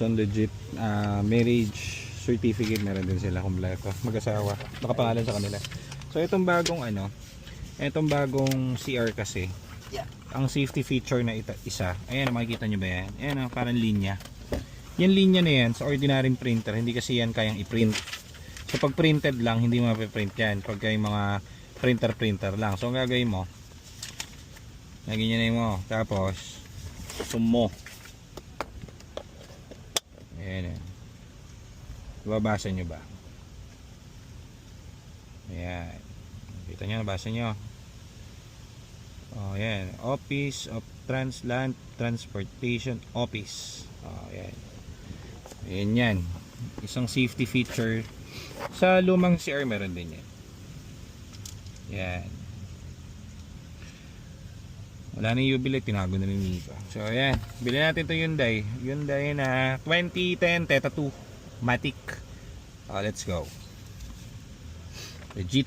Lawson legit marriage certificate, meron din sila kumpleto, mag-asawa, nakapangalan sa kanila. So itong bagong itong bagong CR kasi, ang safety feature na isa, ayan, makikita nyo ba yan? Ayan, parang linya. Yung linya na yan, sa ordinary printer, hindi kasi yan kayang i-print. So pag printed lang, hindi mo mapiprint yan. Pag yung mga printer lang. So ang gagawin mo, ganyan mo, tapos sumo. Ayan, babasa nyo ba? Ayan, kita nyo, nabasa nyo. Oh, ayan, Office of Transland Transportation Office. Oh, ayan. Ayan yan. Isang safety feature. Sa lumang CR meron din yan. Yan. Wala na yung Jubilee, tinago na rin nito. So ayan, bilhin natin ito Hyundai. Hyundai na 2010 Theta 2 Matic. Let's go. Legit.